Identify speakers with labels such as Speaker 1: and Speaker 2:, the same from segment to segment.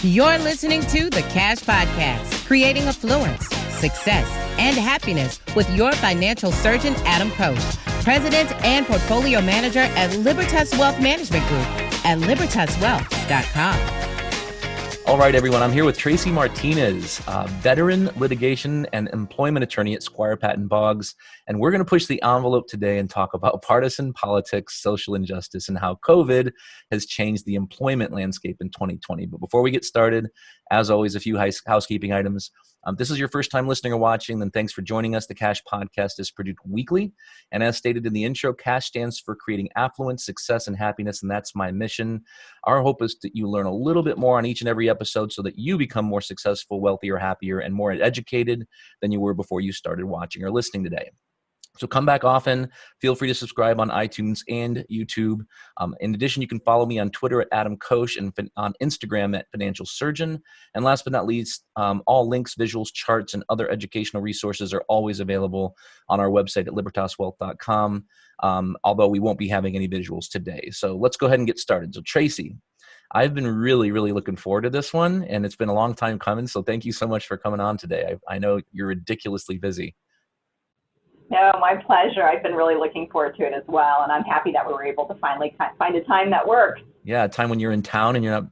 Speaker 1: You're listening to the Cash Podcast, creating affluence, success, and happiness with your financial surgeon, Adam Koós, President and Portfolio Manager at Libertas Wealth Management Group at libertaswealth.com.
Speaker 2: All right, everyone. I'm here with Traci Martinez, veteran litigation and employment attorney at Squire, Patton, Boggs. And we're going to push the envelope today and talk about partisan politics, social injustice, and how COVID has changed the employment landscape in 2020. But before we get started, as always, a few housekeeping items. This is your first time listening or watching, then thanks for joining us. The Cash Podcast is produced weekly. And as stated in the intro, Cash stands for creating affluence, success, and happiness. And that's my mission. Our hope is that you learn a little bit more on each and every episode so that you become more successful, wealthier, happier, and more educated than you were before you started watching or listening today. So come back often. Feel free to subscribe on iTunes and YouTube. In addition, you can follow me on Twitter at Adam Koós and on Instagram at Financial Surgeon. And last but not least, all links, visuals, charts, and other educational resources are always available on our website at libertaswealth.com, although we won't be having any visuals today. So let's go ahead and get started. So Traci, I've been really looking forward to this one, and it's been a long time coming. So thank you so much for coming on today. I know you're ridiculously busy.
Speaker 3: No, my pleasure. I've been really looking forward to it as well, and I'm happy that we were able to finally find a time that works.
Speaker 2: Yeah, a time when you're in town and you're not,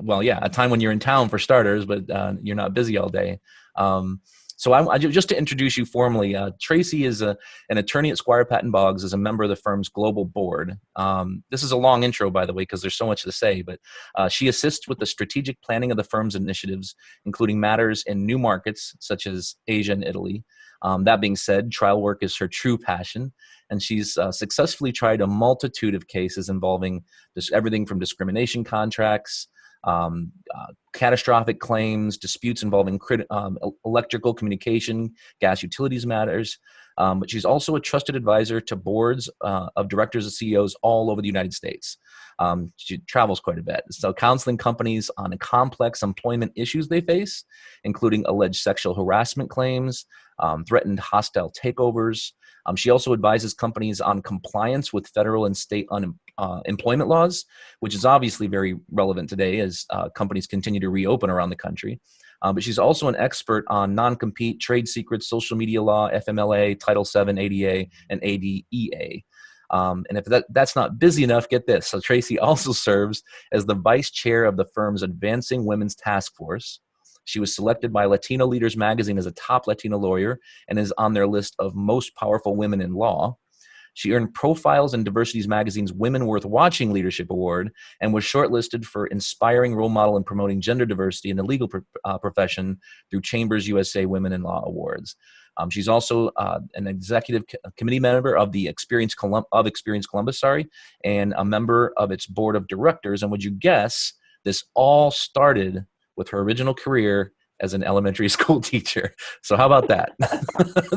Speaker 2: well, yeah, a time when you're in town for starters, but you're not busy all day. So I just to introduce you formally, Traci is an attorney at Squire, Patton, Boggs, is a member of the firm's global board. This is a long intro, by the way, because there's so much to say, but she assists with the strategic planning of the firm's initiatives, including matters in new markets such as Asia and Italy. That being said, trial work is her true passion, and she's successfully tried a multitude of cases involving everything from discrimination contracts, catastrophic claims, disputes involving electrical communication, gas utilities matters. But she's also a trusted advisor to boards of directors and CEOs all over the United States. She travels quite a bit, so counseling companies on the complex employment issues they face, including alleged sexual harassment claims, threatened hostile takeovers. She also advises companies on compliance with federal and state employment laws, which is obviously very relevant today as companies continue to reopen around the country. But she's also an expert on non-compete, trade secrets, social media law, EFMLA, Title VII, ADA, and ADEA. And if that's not busy enough, get this. So Traci also serves as the vice chair of the firm's Advancing Women's Task Force. She was selected by Latino Leaders magazine as a top Latino lawyer and is on their list of most powerful women in law. She earned Profiles in Diversity's magazine's Women Worth Watching Leadership Award and was shortlisted for Inspiring Role Model in Promoting Gender Diversity in the Legal Profession through Chambers USA Women in Law Awards. She's also an executive committee member of the Experience Columbus, and a member of its board of directors. And would you guess, this all started with her original career as an elementary school teacher. So how about that?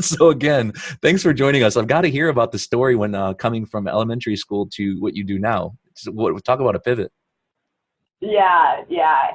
Speaker 2: So again, thanks for joining us. I've got to hear about the story when coming from elementary school to what you do now. Talk about a pivot.
Speaker 3: Yeah,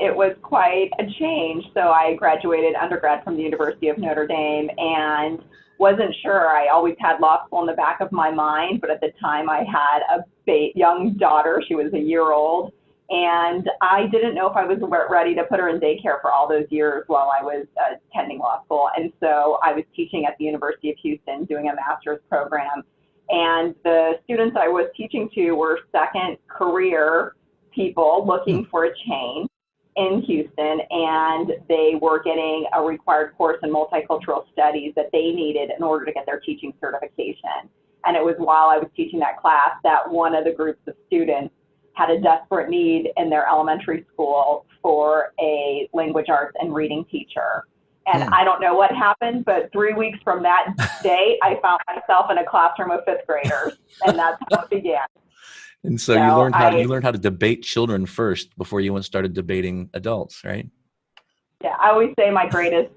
Speaker 3: it was quite a change. So I graduated undergrad from the University of Notre Dame and wasn't sure. I always had law school in the back of my mind, but at the time I had a young daughter. She was a year old. And I didn't know if I was ready to put her in daycare for all those years while I was attending law school. And so I was teaching at the University of Houston, doing a master's program. And the students I was teaching to were second career people looking for a change in Houston. And they were getting a required course in multicultural studies that they needed in order to get their teaching certification. And it was while I was teaching that class that one of the groups of students had a desperate need in their elementary school for a language arts and reading teacher. And I don't know what happened, but 3 weeks from that day, I found myself in a classroom of fifth graders, and that's how it began.
Speaker 2: And so you learned how to debate children first before you started debating adults, right?
Speaker 3: Yeah, I always say my greatest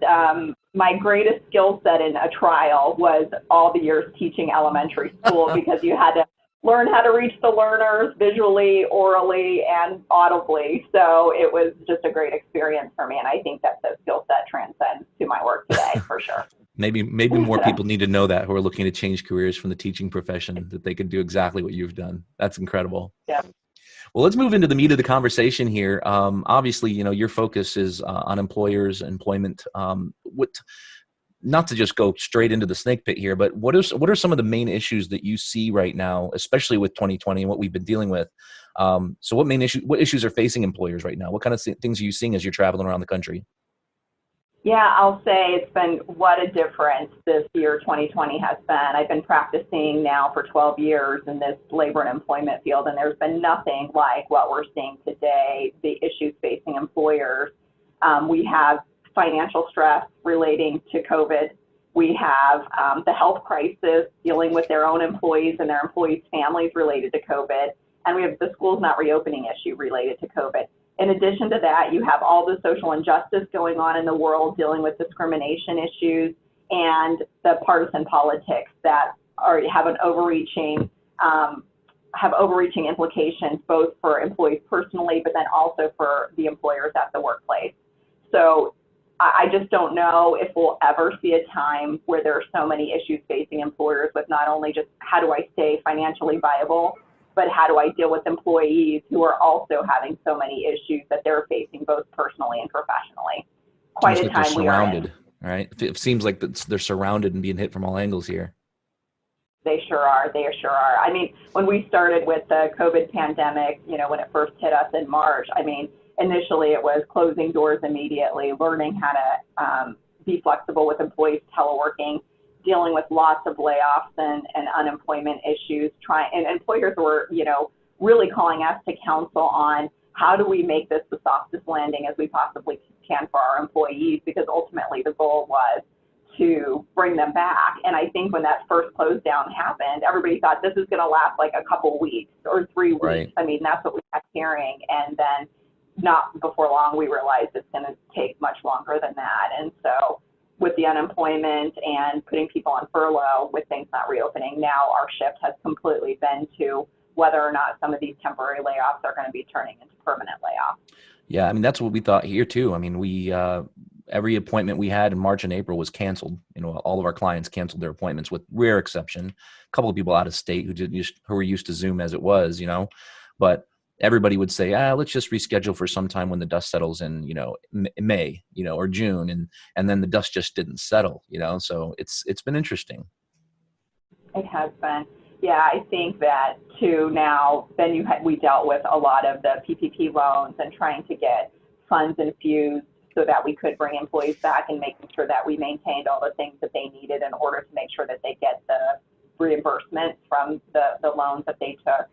Speaker 3: skill set in a trial was all the years teaching elementary school, because you had to learn how to reach the learners visually, orally, and audibly. So it was just a great experience for me. And I think that the skill set transcends to my work today, for sure.
Speaker 2: Maybe more people need to know that, who are looking to change careers from the teaching profession, that they could do exactly what you've done. That's incredible.
Speaker 3: Yeah.
Speaker 2: Well, let's move into the meat of the conversation here. Obviously, your focus is on employers, employment. Not to just go straight into the snake pit here, but what are some of the main issues that you see right now, especially with 2020 and what we've been dealing with? So what issues are facing employers right now? What kind of things are you seeing as you're traveling around the country?
Speaker 3: Yeah, I'll say it's been what a difference this year 2020 has been. I've been practicing now for 12 years in this labor and employment field, and there's been nothing like what we're seeing today, the issues facing employers. We have financial stress relating to COVID. We have the health crisis dealing with their own employees and their employees' families related to COVID. And we have the schools not reopening issue related to COVID. In addition to that, you have all the social injustice going on in the world dealing with discrimination issues and the partisan politics that have overreaching implications both for employees personally, but then also for the employers at the workplace. So I just don't know if we'll ever see a time where there are so many issues facing employers with not only just how do I stay financially viable, but how do I deal with employees who are also having so many issues that they're facing both personally and professionally. Quite a time we are in.
Speaker 2: Right? It seems like they're surrounded and being hit from all angles here.
Speaker 3: They sure are. I mean, when we started with the COVID pandemic, when it first hit us in March, initially it was closing doors immediately, learning how to be flexible with employees teleworking, dealing with lots of layoffs and unemployment issues, and employers were, really calling us to counsel on how do we make this the softest landing as we possibly can for our employees, because ultimately the goal was to bring them back. And I think when that first close down happened, everybody thought this is going to last like a couple weeks or 3 weeks.
Speaker 2: Right.
Speaker 3: That's what we kept hearing. And then not before long, we realized it's going to take much longer than that. And so with the unemployment and putting people on furlough with things not reopening, now our shift has completely been to whether or not some of these temporary layoffs are going to be turning into permanent layoffs.
Speaker 2: Yeah, that's what we thought here too. We every appointment we had in March and April was canceled. All of our clients canceled their appointments with rare exception. A couple of people out of state who were used to Zoom as it was, but everybody would say, let's just reschedule for some time when the dust settles in, May, or June. And then the dust just didn't settle, so it's been interesting.
Speaker 3: It has been. Yeah, I think that too now, then we dealt with a lot of the PPP loans and trying to get funds infused so that we could bring employees back and making sure that we maintained all the things that they needed in order to make sure that they get the reimbursement from the loans that they took.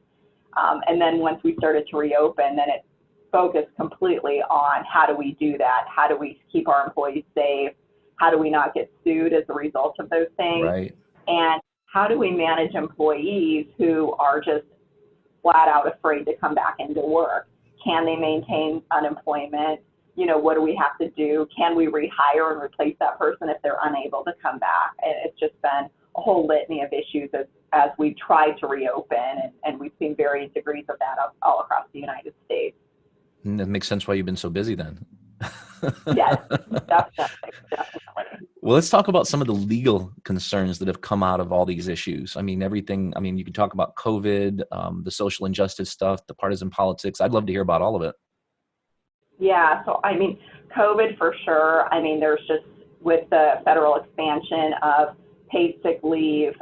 Speaker 3: And then once we started to reopen, then it focused completely on how do we do that? How do we keep our employees safe? How do we not get sued as a result of those things?
Speaker 2: Right.
Speaker 3: And how do we manage employees who are just flat out afraid to come back into work? Can they maintain unemployment? What do we have to do? Can we rehire and replace that person if they're unable to come back? And it's just been a whole litany of issues as we tried to reopen, and we've seen various degrees of that all across the United States.
Speaker 2: That makes sense why you've been so busy then.
Speaker 3: Yes, definitely.
Speaker 2: Well, let's talk about some of the legal concerns that have come out of all these issues. Everything, you can talk about COVID, the social injustice stuff, the partisan politics. I'd love to hear about all of it.
Speaker 3: Yeah, so COVID for sure. There's just with the federal expansion of paid sick leave,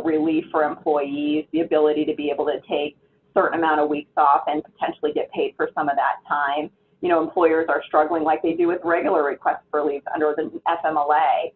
Speaker 3: relief for employees, the ability to be able to take a certain amount of weeks off and potentially get paid for some of that time. Employers are struggling like they do with regular requests for leave under the FMLA.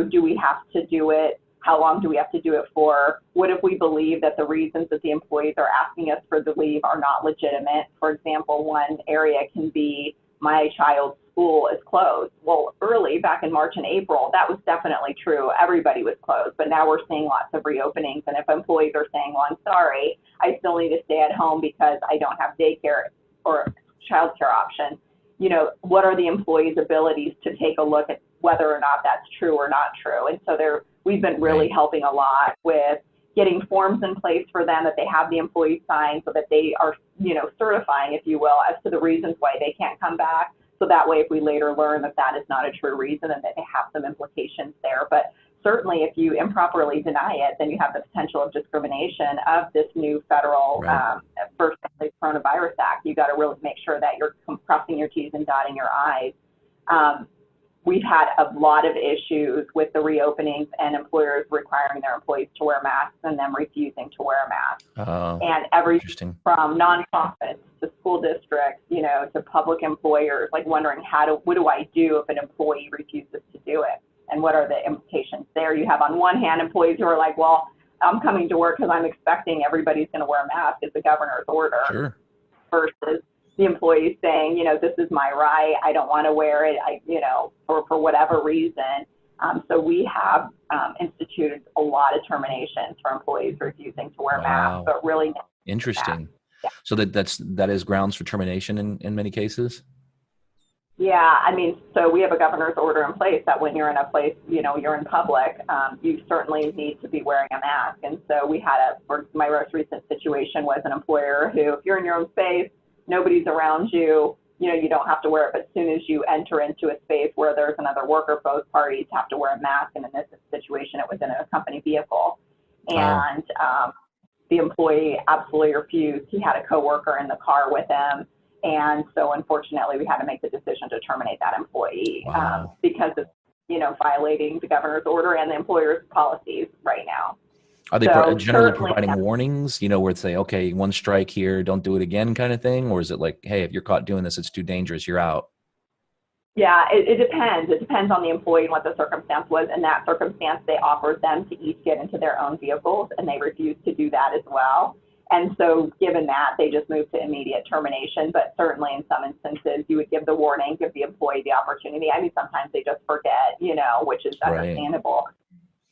Speaker 3: Do we have to do it? How long do we have to do it for? What if we believe that the reasons that the employees are asking us for the leave are not legitimate? For example, one area can be my child's school is closed. Well, early back in March and April, that was definitely true. Everybody was closed, but now we're seeing lots of reopenings. And if employees are saying, well, I'm sorry, I still need to stay at home because I don't have daycare or childcare option, what are the employees' abilities to take a look at whether or not that's true or not true? And so we've been really helping a lot with getting forms in place for them that they have the employees sign so that they are, certifying, if you will, as to the reasons why they can't come back. So that way, if we later learn that that is not a true reason and that they have some implications there. But certainly if you improperly deny it, then you have the potential of discrimination of this new federal first Coronavirus Act. You got to really make sure that you're crossing your T's and dotting your I's. We've had a lot of issues with the reopenings and employers requiring their employees to wear masks and them refusing to wear masks. And everything from nonprofits to school districts, you know, to public employers, like wondering what do I do if an employee refuses to do it? And what are the implications there? You have on one hand employees who are like, well, I'm coming to work because I'm expecting everybody's going to wear a mask. It's the governor's order.
Speaker 2: Sure.
Speaker 3: Versus the employees saying, you know, this is my right. I don't want to wear it, for whatever reason. So we have instituted a lot of terminations for employees refusing to wear masks, but really.
Speaker 2: Interesting. Yeah. So that is grounds for termination in many cases?
Speaker 3: Yeah, I mean, so we have a governor's order in place that when you're in a place, you know, you're in public, you certainly need to be wearing a mask. And so we had my most recent situation was an employer who, if you're in your own space, nobody's around you, you know, you don't have to wear it. But as soon as you enter into a space where there's another worker, both parties have to wear a mask. And in this situation, it was in a company vehicle. And the employee absolutely refused. He had a coworker in the car with him. And so unfortunately, we had to make the decision to terminate that employee because of, you know, violating the governor's order and the employer's policies right now.
Speaker 2: Are they generally providing warnings, you know, where it's say, okay, one strike here, don't do it again kind of thing? Or is it like, hey, if you're caught doing this, it's too dangerous, you're out?
Speaker 3: Yeah, it depends. It depends on the employee and what the circumstance was. In that circumstance, they offered them to each get into their own vehicles, and they refused to do that as well. And so given that, they just moved to immediate termination. But certainly in some instances, you would give the warning, give the employee the opportunity. I mean, sometimes they just forget, you know, which is understandable.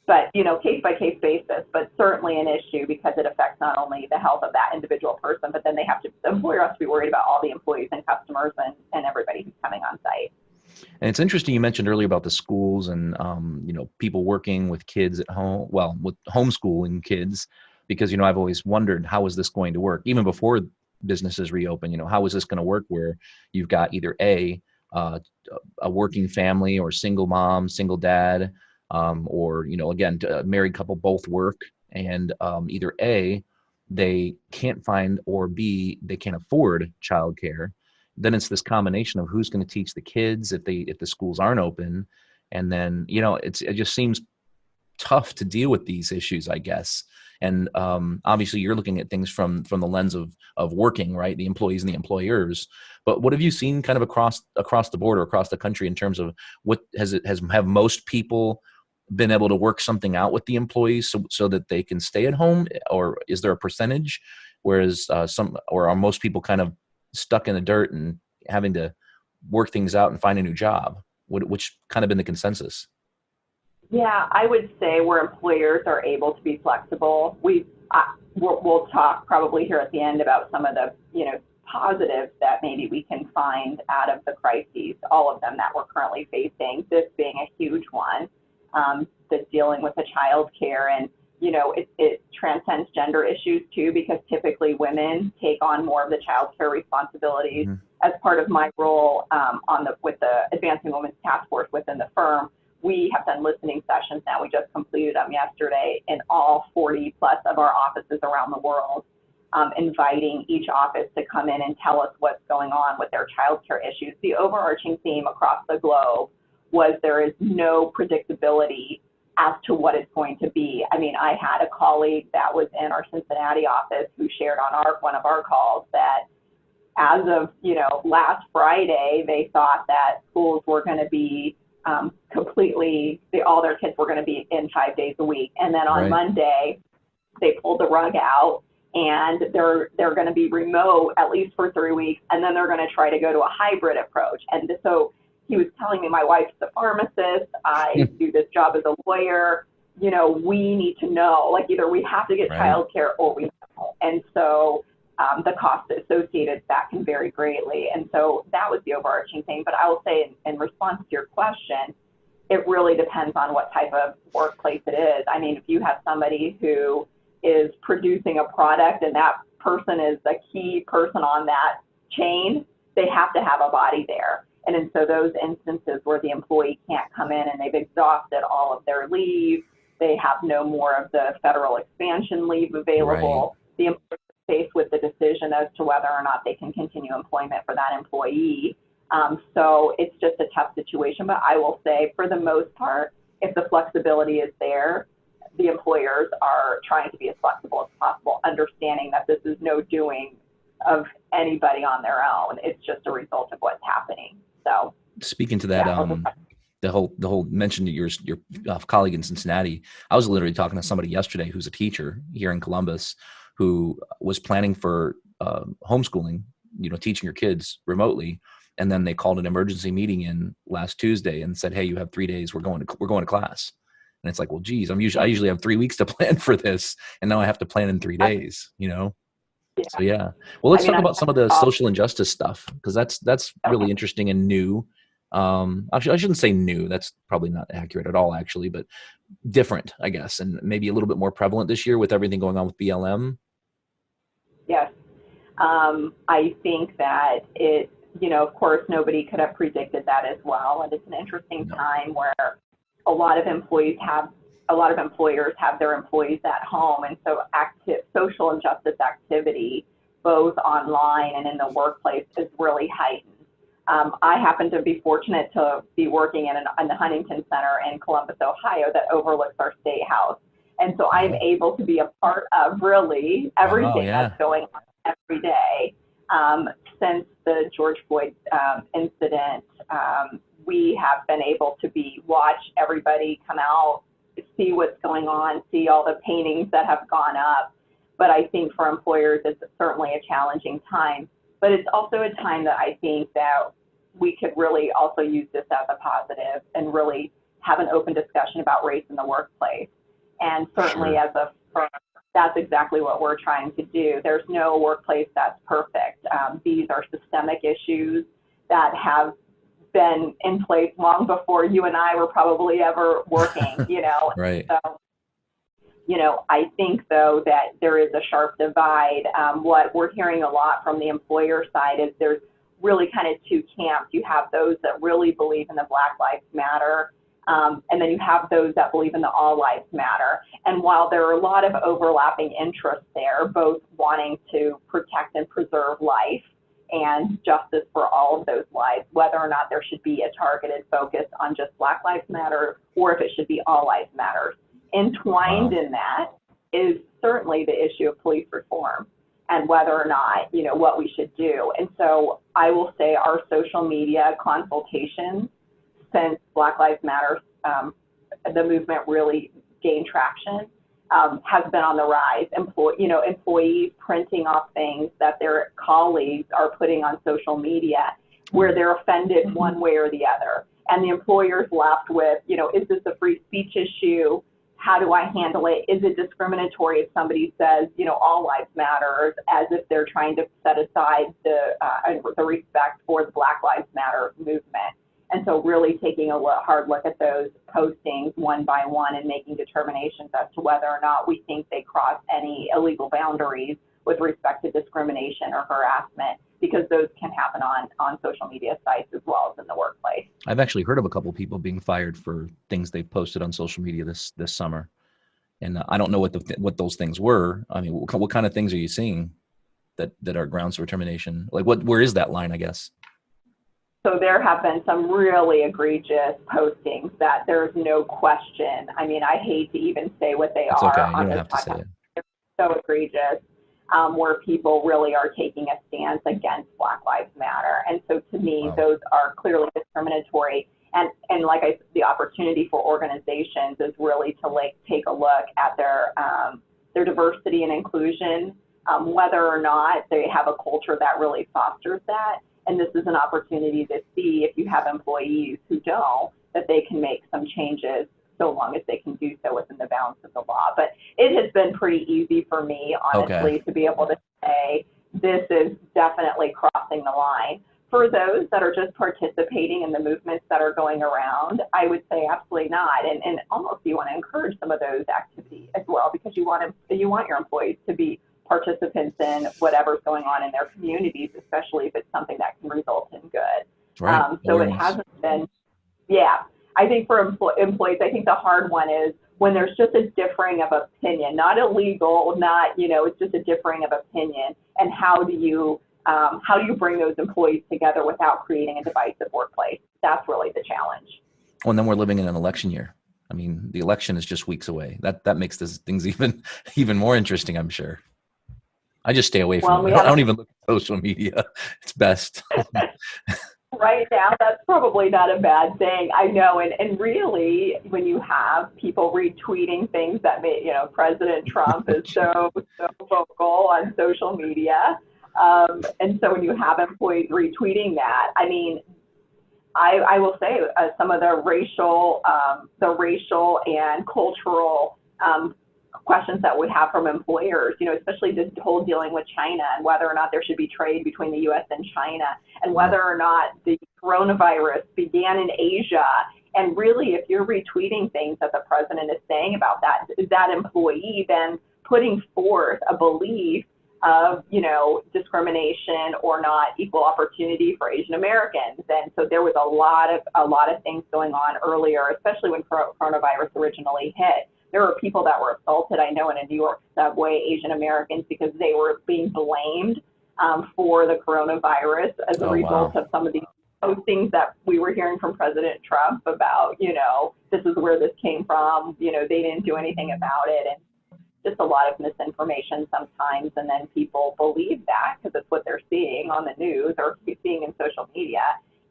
Speaker 3: But, you know, case by case basis, but certainly an issue because it affects not only the health of that individual person, but then the employer has to be worried about all the employees and customers and everybody who's coming on site.
Speaker 2: And it's interesting, you mentioned earlier about the schools and, you know, people working with kids at home, well, with homeschooling kids, because, you know, I've always wondered, how is this going to work? Even before businesses reopen, you know, how is this going to work where you've got either a working family or single mom, single dad, or, you know, again, a married couple both work and either A, they can't find, or B, they can't afford childcare. Then it's this combination of who's going to teach the kids if the schools aren't open. And then, you know, it just seems tough to deal with these issues, I guess. And obviously you're looking at things from the lens of working, right? The employees and the employers. But what have you seen kind of across the board or across the country in terms of what have most people been able to work something out with the employees so that they can stay at home? Or is there a percentage? Whereas or are most people kind of stuck in the dirt and having to work things out and find a new job? Which kind of been the consensus?
Speaker 3: Yeah, I would say where employers are able to be flexible. We'll talk probably here at the end about some of the, you know, positives that maybe we can find out of the crises, all of them that we're currently facing, this being a huge one, that's dealing with the child care. And, you know, it transcends gender issues too, because typically women take on more of the child care responsibilities. As part of my role with the Advancing Women's Task Force within the firm. We have done listening sessions now. We just completed them yesterday in all 40 plus of our offices around the world, inviting each office to come in and tell us what's going on with their childcare issues. The overarching theme across the globe was there is no predictability as to what it's going to be. I mean, I had a colleague that was in our Cincinnati office who shared on one of our calls that as of, you know, last Friday, they thought that schools were going to be all their kids were going to be in 5 days a week. And then on Monday, they pulled the rug out and they're going to be remote at least for 3 weeks. And then they're going to try to go to a hybrid approach. And so he was telling me, my wife's a pharmacist. I do this job as a lawyer. You know, we need to know, like, either we have to get childcare or we don't. And so the cost associated with that can vary greatly. And so that was the overarching thing. But I will say in response to your question, it really depends on what type of workplace it is. I mean, if you have somebody who is producing a product and that person is the key person on that chain, they have to have a body there. And so those instances where the employee can't come in and they've exhausted all of their leave, they have no more of the federal expansion leave available. Right. The employer is faced with the decision as to whether or not they can continue employment for that employee. So it's just a tough situation. But I will say, for the most part, if the flexibility is there, the employers are trying to be as flexible as possible, understanding that this is no doing of anybody on their own. It's just a result of what's happening. So
Speaker 2: speaking to that, the whole mention to your colleague in Cincinnati, I was literally talking to somebody yesterday who's a teacher here in Columbus who was planning for homeschooling, teaching your kids remotely. And then they called an emergency meeting in last Tuesday and said, "Hey, you have 3 days. We're going to class." And it's like, well, geez, I usually have 3 weeks to plan for this, and now I have to plan in 3 days. Yeah. So yeah. Well, let's talk about some of the social injustice stuff, because that's really interesting and new. Actually, I shouldn't say new. That's probably not accurate at all, actually, but different, I guess, and maybe a little bit more prevalent this year with everything going on with BLM.
Speaker 3: Yes. I think that of course, nobody could have predicted that as well. And it's an interesting time where a lot of employers have their employees at home. And so social injustice activity, both online and in the workplace, is really heightened. I happen to be fortunate to be working in the Huntington Center in Columbus, Ohio, that overlooks our state house. And so I'm able to be a part of really everything that's going on every day. Since the George Floyd incident, we have been able to watch everybody come out, see what's going on, see all the paintings that have gone up. But I think for employers, it's certainly a challenging time. But it's also a time that I think that we could really also use this as a positive and really have an open discussion about race in the workplace. And certainly as a firm, that's exactly what we're trying to do. There's no workplace that's perfect. These are systemic issues that have been in place long before you and I were probably ever working,
Speaker 2: Right.
Speaker 3: So, I think, though, that there is a sharp divide. What we're hearing a lot from the employer side is there's really kind of two camps. You have those that really believe in the Black Lives Matter, and then you have those that believe in the All Lives Matter. And while there are a lot of overlapping interests there, both wanting to protect and preserve life and justice for all of those lives, whether or not there should be a targeted focus on just Black Lives Matter or if it should be All Lives Matter. Entwined in that is certainly the issue of police reform and whether or not, what we should do. And so I will say our social media consultations since Black Lives Matter, the movement really gained traction, has been on the rise. Employees printing off things that their colleagues are putting on social media where they're offended one way or the other. And the employer's left with, is this a free speech issue? How do I handle it? Is it discriminatory if somebody says, all lives matter, as if they're trying to set aside the respect for the Black Lives Matter movement? And so really taking a hard look at those postings one by one and making determinations as to whether or not we think they cross any illegal boundaries with respect to discrimination or harassment, because those can happen on social media sites as well as in the workplace.
Speaker 2: I've actually heard of a couple of people being fired for things they've posted on social media this summer. And I don't know what those things were. I mean, what kind of things are you seeing that are grounds for termination? Like where is that line, I guess?
Speaker 3: So there have been some really egregious postings that there's no question. I mean, I hate to even say what they are.
Speaker 2: Okay. You don't have to say it.
Speaker 3: They're so egregious, where people really are taking a stance against Black Lives Matter. And so to me, those are clearly discriminatory. And like the opportunity for organizations is really to take a look at their diversity and inclusion, whether or not they have a culture that really fosters that. And this is an opportunity to see if you have employees who don't, that they can make some changes so long as they can do so within the bounds of the law. But it has been pretty easy for me, honestly, to be able to say this is definitely crossing the line. For those that are just participating in the movements that are going around, I would say absolutely not. And almost you want to encourage some of those activities as well, because you want your employees to be participants in whatever's going on in their communities, especially if it's something that can result in good.
Speaker 2: Right.
Speaker 3: So it hasn't been, yeah. I think for employees, I think the hard one is when there's just a differing of opinion, not illegal, not, it's just a differing of opinion. And how do you bring those employees together without creating a divisive workplace? That's really the challenge.
Speaker 2: Well, and then we're living in an election year. I mean, the election is just weeks away. That makes things even more interesting, I'm sure. I just stay away from it. I don't even look at social media. It's best.
Speaker 3: Right now, that's probably not a bad thing. I know. And really, when you have people retweeting things that President Trump is so vocal on social media. And so when you have employees retweeting that, I mean, I will say some of the racial and cultural questions that we have from employers, especially this whole dealing with China and whether or not there should be trade between the U.S. and China, and whether or not the coronavirus began in Asia. And really, if you're retweeting things that the president is saying about that, is that employee then putting forth a belief of, discrimination or not equal opportunity for Asian Americans? And so there was a lot of things going on earlier, especially when coronavirus originally hit. There were people that were assaulted, I know, in a New York subway, Asian Americans, because they were being blamed for the coronavirus as a result of some of these postings that we were hearing from President Trump about, this is where this came from, they didn't do anything about it. And just a lot of misinformation sometimes. And then people believe that because it's what they're seeing on the news or seeing in social media,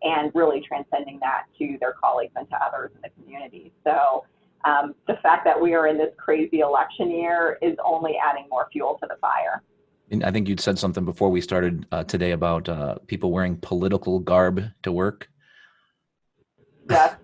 Speaker 3: and really transcending that to their colleagues and to others in the community. So the fact that we are in this crazy election year is only adding more fuel to the fire.
Speaker 2: And I think you'd said something before we started today about people wearing political garb to work.
Speaker 3: Yes.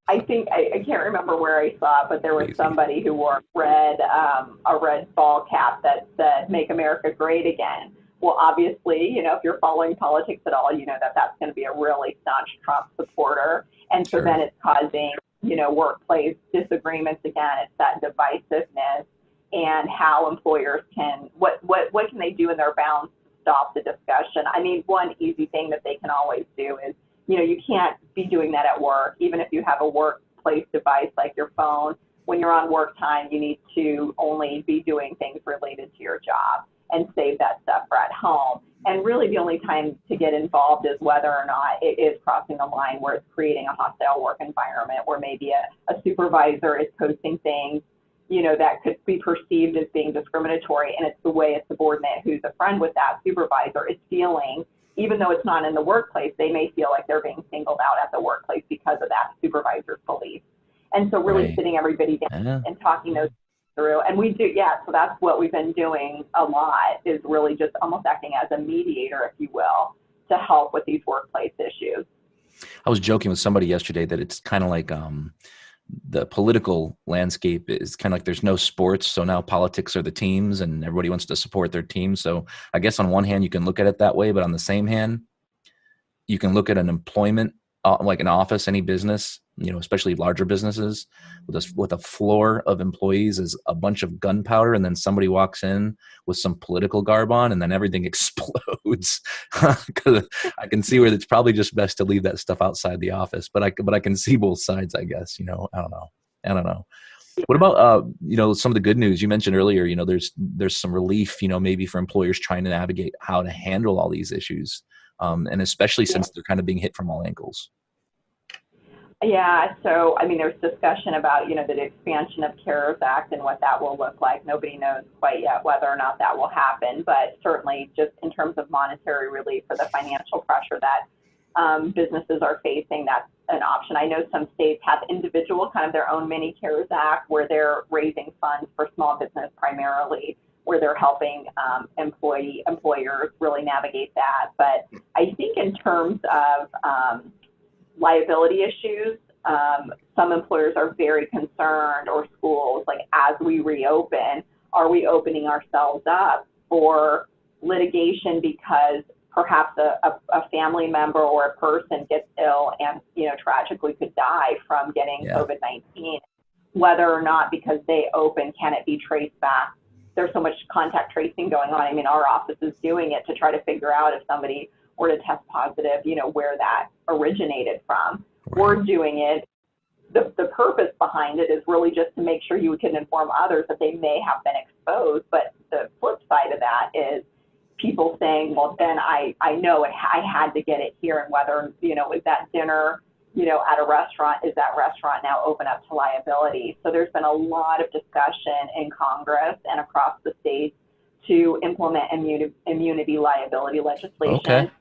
Speaker 3: I think, I can't remember where I saw it, but there was somebody who wore a red ball cap that said, "Make America Great Again." Well, obviously, if you're following politics at all, that's going to be a really staunch Trump supporter. And so then it's causing, workplace disagreements again. It's that divisiveness, and how employers can, what can they do in their bounds to stop the discussion? I mean, one easy thing that they can always do is, you can't be doing that at work. Even if you have a workplace device like your phone, when you're on work time, you need to only be doing things related to your job and save that stuff for at home. And really the only time to get involved is whether or not it is crossing the line where it's creating a hostile work environment, where maybe a supervisor is posting things, that could be perceived as being discriminatory, and it's the way a subordinate who's a friend with that supervisor is feeling. Even though it's not in the workplace, they may feel like they're being singled out at the workplace because of that supervisor's beliefs. And so really sitting everybody down and talking those through. And we do, so that's what we've been doing a lot, is really just almost acting as a mediator, if you will, to help with these workplace issues.
Speaker 2: I was joking with somebody yesterday that it's kind of like the political landscape is kind of like there's no sports. So now politics are the teams and everybody wants to support their team. So I guess on one hand, you can look at it that way, but on the same hand, you can look at an employment, like an office, any business, especially larger businesses with a floor of employees is a bunch of gunpowder. And then somebody walks in with some political garb on and then everything explodes. Cause I can see where it's probably just best to leave that stuff outside the office, but I can see both sides, I guess, I don't know. What about, some of the good news you mentioned earlier, there's some relief, maybe for employers trying to navigate how to handle all these issues. And especially since they're kind of being hit from all angles.
Speaker 3: Yeah, so, there's discussion about, the expansion of CARES Act and what that will look like. Nobody knows quite yet whether or not that will happen, but certainly just in terms of monetary relief for the financial pressure that businesses are facing, that's an option. I know some states have individual, kind of their own mini CARES Act, where they're raising funds for small business primarily, where they're helping employers really navigate that. But I think in terms of liability issues, some employers are very concerned, or schools, like as we reopen, are we opening ourselves up for litigation because perhaps a family member or a person gets ill and, tragically could die from getting COVID-19, whether or not because they open, can it be traced back? There's so much contact tracing going on. Our office is doing it to try to figure out if somebody were to test positive, where that originated from.
Speaker 2: Right.
Speaker 3: We're doing it. The purpose behind it is really just to make sure you can inform others that they may have been exposed. But the flip side of that is people saying, well, then I know I had to get it here, and whether, is that dinner, at a restaurant, is that restaurant now open up to liability? So there's been a lot of discussion in Congress and across the states to implement immunity liability legislation.
Speaker 2: Okay.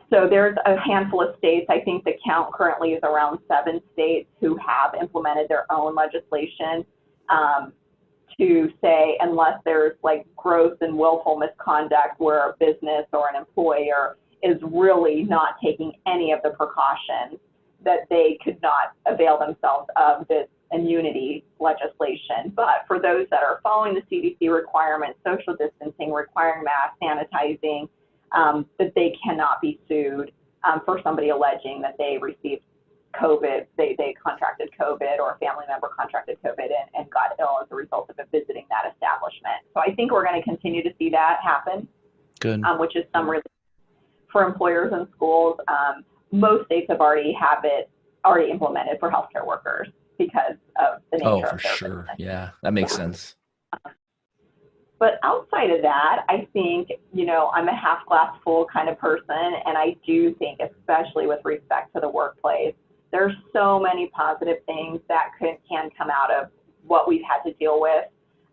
Speaker 3: So there's a handful of states. I think the count currently is around 7 states who have implemented their own legislation to say, unless there's like gross and willful misconduct where a business or an employer is really not taking any of the precautions, that they could not avail themselves of this immunity legislation. But for those that are following the CDC requirements, social distancing, requiring mask, sanitizing, that they cannot be sued for somebody alleging that they received COVID, they contracted COVID, or a family member contracted COVID and got ill as a result of it visiting that establishment. So I think we're going to continue to see that happen.
Speaker 2: Good.
Speaker 3: Which is some relief for employers and schools. Most states have already implemented for healthcare workers because of the nature of their
Speaker 2: sure.
Speaker 3: business.
Speaker 2: Yeah, that makes sense.
Speaker 3: But outside of that, I think, I'm a half glass full kind of person. And I do think, especially with respect to the workplace, there's so many positive things that can come out of what we've had to deal with.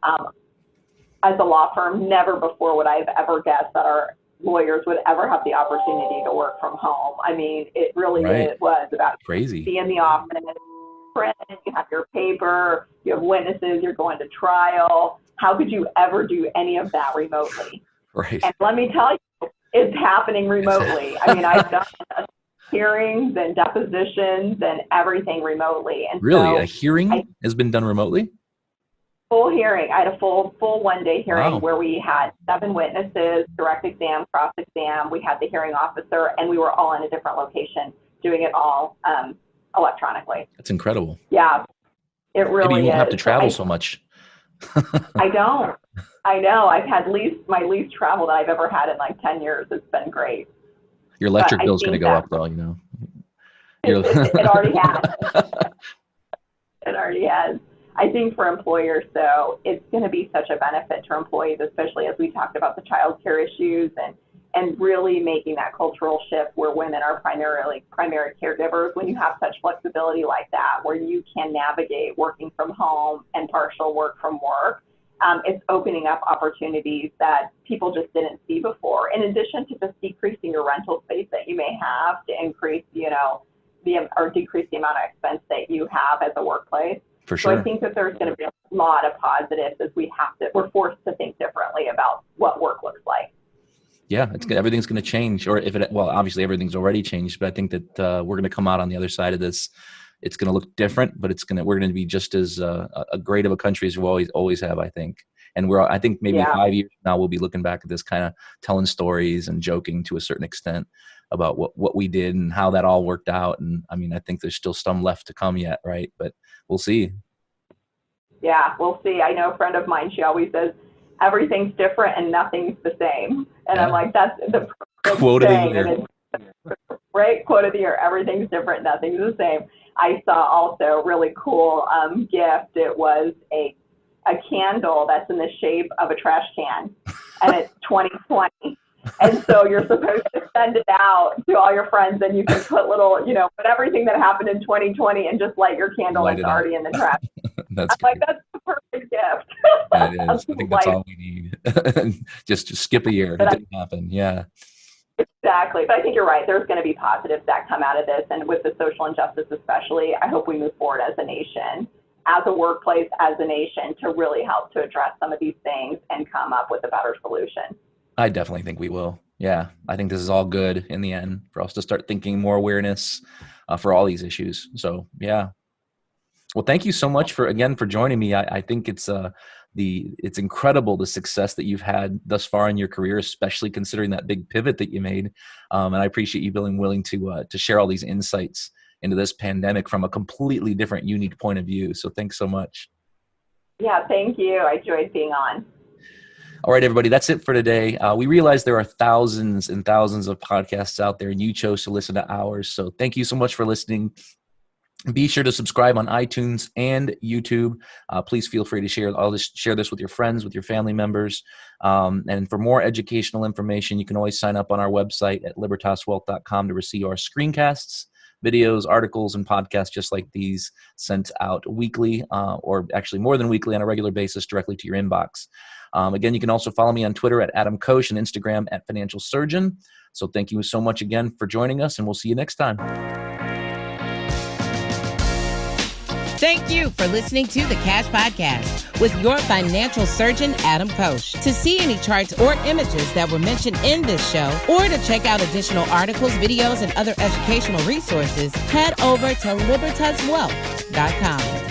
Speaker 3: As a law firm, never before would I have ever guessed that our lawyers would ever have the opportunity to work from home. I mean, it really was about
Speaker 2: crazy.
Speaker 3: Being in the office, print, you have your paper, you have witnesses, you're going to trial. How could you ever do any of that remotely?
Speaker 2: Right.
Speaker 3: And let me tell you, it's happening remotely. I mean, I've done hearings and depositions and everything remotely. And
Speaker 2: really,
Speaker 3: so
Speaker 2: a hearing has been done remotely?
Speaker 3: Full hearing. I had a full one-day hearing.
Speaker 2: Wow.
Speaker 3: Where we had 7 witnesses, direct exam, cross exam. We had the hearing officer, and we were all in a different location doing it all electronically.
Speaker 2: That's incredible.
Speaker 3: Yeah, it really is.
Speaker 2: Maybe you won't have to travel so much.
Speaker 3: I don't. I know. I've had my least travel that I've ever had in like 10 years. It's been great.
Speaker 2: Your electric bill's going to go up, though,
Speaker 3: It already has. It already has. I think for employers, though, it's going to be such a benefit to employees, especially as we talked about the childcare issues and really making that cultural shift where women are primary caregivers. When you have such flexibility like that, where you can navigate working from home and partial work from work, it's opening up opportunities that people just didn't see before. In addition to just decreasing your rental space that you may have to increase, or decrease the amount of expense that you have as a workplace.
Speaker 2: For sure.
Speaker 3: So I think that there's going to be a lot of positives as we're forced to think differently about what work looks like.
Speaker 2: Yeah, everything's going to change, or obviously everything's already changed, but I think that we're going to come out on the other side of this. It's going to look different, but we're going to be just as a great of a country as we always have, I think. And I think maybe 5 years from now, we'll be looking back at this kind of telling stories and joking to a certain extent about what we did and how that all worked out. And I mean, I think there's still some left to come yet, right? But we'll see. Yeah,
Speaker 3: we'll see. I know a friend of mine, she always says, everything's different and nothing's the same. And I'm like, that's the
Speaker 2: quote of the year.
Speaker 3: Right? Quote of the year. Everything's different, nothing's the same. I saw also a really cool gift. It was a candle that's in the shape of a trash can, and it's 2020. And so you're supposed to send it out to all your friends, and you can put little, put everything that happened in 2020 and just like your candle that's already in the trash.
Speaker 2: That's
Speaker 3: that's the perfect gift.
Speaker 2: That is. I think that's all we need. just skip a year. It didn't happen. Yeah.
Speaker 3: Exactly. But I think you're right. There's going to be positives that come out of this. And with the social injustice especially, I hope we move forward as a nation, as a workplace, as a nation, to really help to address some of these things and come up with a better solution.
Speaker 2: I definitely think we will. Yeah. I think this is all good in the end for us to start thinking more awareness for all these issues. So, yeah. Well, thank you so much for joining me. I think it's incredible the success that you've had thus far in your career, especially considering that big pivot that you made. And I appreciate you being willing to share all these insights into this pandemic from a completely different, unique point of view. So thanks so much.
Speaker 3: Yeah, thank you. I enjoyed being on.
Speaker 2: All right, everybody, that's it for today. We realize there are thousands and thousands of podcasts out there, and you chose to listen to ours. So thank you so much for listening. Be sure to subscribe on iTunes and YouTube. Please feel free to share this with your friends, with your family members. And for more educational information, you can always sign up on our website at libertaswealth.com to receive our screencasts, videos, articles, and podcasts just like these sent out weekly, or actually more than weekly on a regular basis directly to your inbox. Again, you can also follow me on Twitter at Adam Koós and Instagram at Financial Surgeon. So thank you so much again for joining us, and we'll see you next time.
Speaker 1: Thank you for listening to the Cash Podcast with your financial surgeon, Adam Koós. To see any charts or images that were mentioned in this show, or to check out additional articles, videos, and other educational resources, head over to libertaswealth.com.